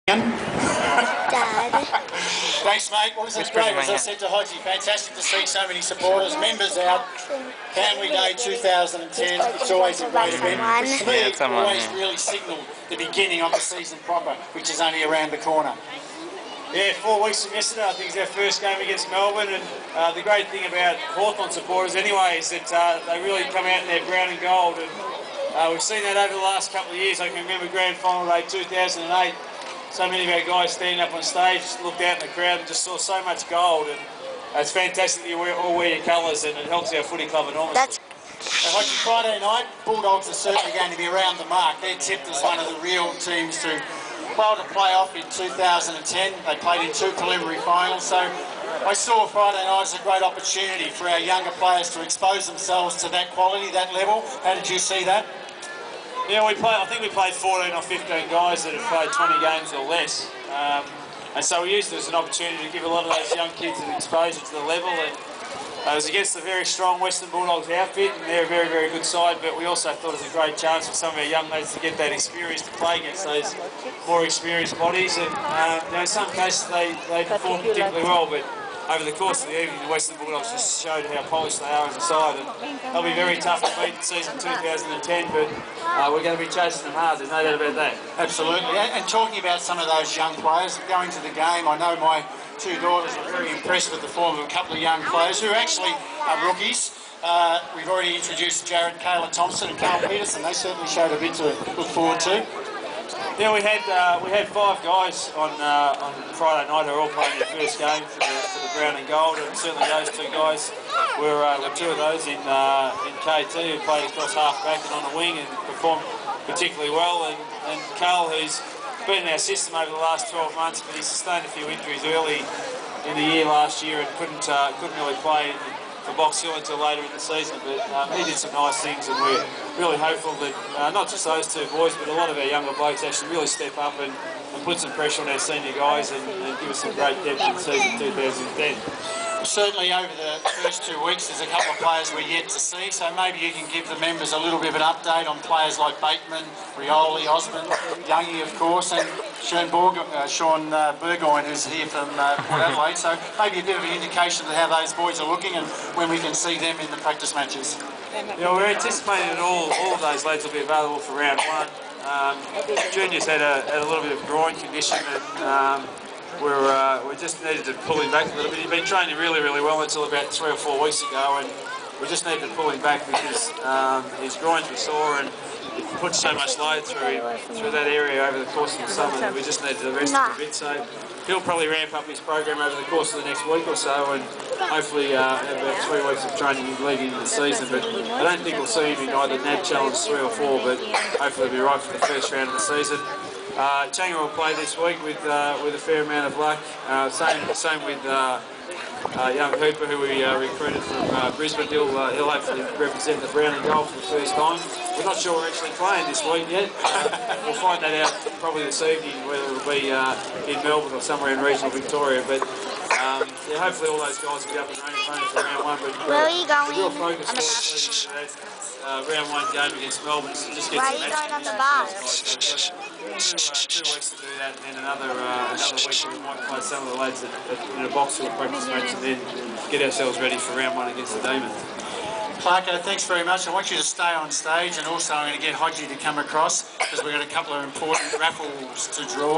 Dad. Thanks, mate. Well, this is great. As I said to Hodgie, fantastic to see so many supporters, members out. Family Day 2010. It's always a great event. Which to me, it always really signalled the beginning of the season proper, which is only around the corner. Yeah, 4 weeks from yesterday, I think it's our first game against Melbourne, and the great thing about Hawthorn supporters anyway is that they really come out in their brown and gold, and we've seen that over the last couple of years. I can remember Grand Final Day 2008, so many of our guys standing up on stage, just looked out in the crowd and just saw so much gold, and it's fantastic that you all wear your colours, and it helps our footy club enormously. Hodgie, Friday night, Bulldogs are certainly going to be around the mark. They're tipped as one of the real teams to play off in 2010. They played in 2 preliminary finals, so I saw Friday night as a great opportunity for our younger players to expose themselves to that quality, that level. How did you see that? Yeah, I think we played 14 or 15 guys that have played 20 games or less, and so we used it as an opportunity to give a lot of those young kids an exposure to the level. And it was against a very strong Western Bulldogs outfit, and they're a very, very good side, but we also thought it was a great chance for some of our young lads to get that experience to play against those more experienced bodies. And in some cases they performed particularly well, but over the course of the evening, the Western Bulldogs just showed how polished they are as a side, and they'll be very tough to beat in season 2010, but we're going to be chasing them hard, there's no doubt about that. Absolutely, and talking about some of those young players, going to the game, I know my 2 daughters are very impressed with the form of a couple of young players who actually are rookies. We've already introduced Jared Kayla Thompson and Carl Peterson. They certainly showed a bit to look forward to. Yeah, we had 5 guys on Friday night who were all playing their first game for the brown and gold, and certainly those 2 guys were 2 of those in KT, who played across half back and on the wing and performed particularly well, and Carl, who's been in our system over the last 12 months, but he sustained a few injuries early in the year last year and couldn't really play for Box Hill until later in the season, but he did some nice things, and we're really hopeful that not just those 2 boys, but a lot of our younger blokes actually really step up and put some pressure on our senior guys and give us some great depth in season 2010. Certainly over the first 2 weeks there's a couple of players we're yet to see, so maybe you can give the members a little bit of an update on players like Bateman, Rioli, Osmond, Youngie of course, and Sean Burgoyne, who's here from Port Adelaide, so maybe a bit of an indication of how those boys are looking and when we can see them in the practice matches. Yeah, we're anticipating that all of those lads will be available for round 1. Junior's had a little bit of groin condition, and we just needed to pull him back a little bit. He'd been training really, really well until about 3 or 4 weeks ago, and we just needed to pull him back because his groins were sore and he put so much load through that area over the course of the summer that we just needed to rest him a bit. So he'll probably ramp up his program over the course of the next week or so, and hopefully have about 3 weeks of training leading into the season. But I don't think we'll see him in either NAB Challenge 3 or 4, but hopefully he'll be right for the first round of the season. Changa will play this week with a fair amount of luck. Same with young Hooper, who we recruited from Brisbane. He'll hopefully represent the brown and gold for the first time. We're not sure we're actually playing this week yet. We'll find that out probably this evening, whether it'll be in Melbourne or somewhere in regional Victoria. But yeah, hopefully all those guys will be up and running for round 1. But where are you going? The real focus for us round 1 game against Melbourne is to just get some going on the bus? 2 weeks to do that, and then another week we might play some of the lads in a Box Hill practice match, and then get ourselves ready for round 1 against the Demons. Clarko, thanks very much. I want you to stay on stage, and also I'm going to get Hodgie to come across because we've got a couple of important raffles to draw.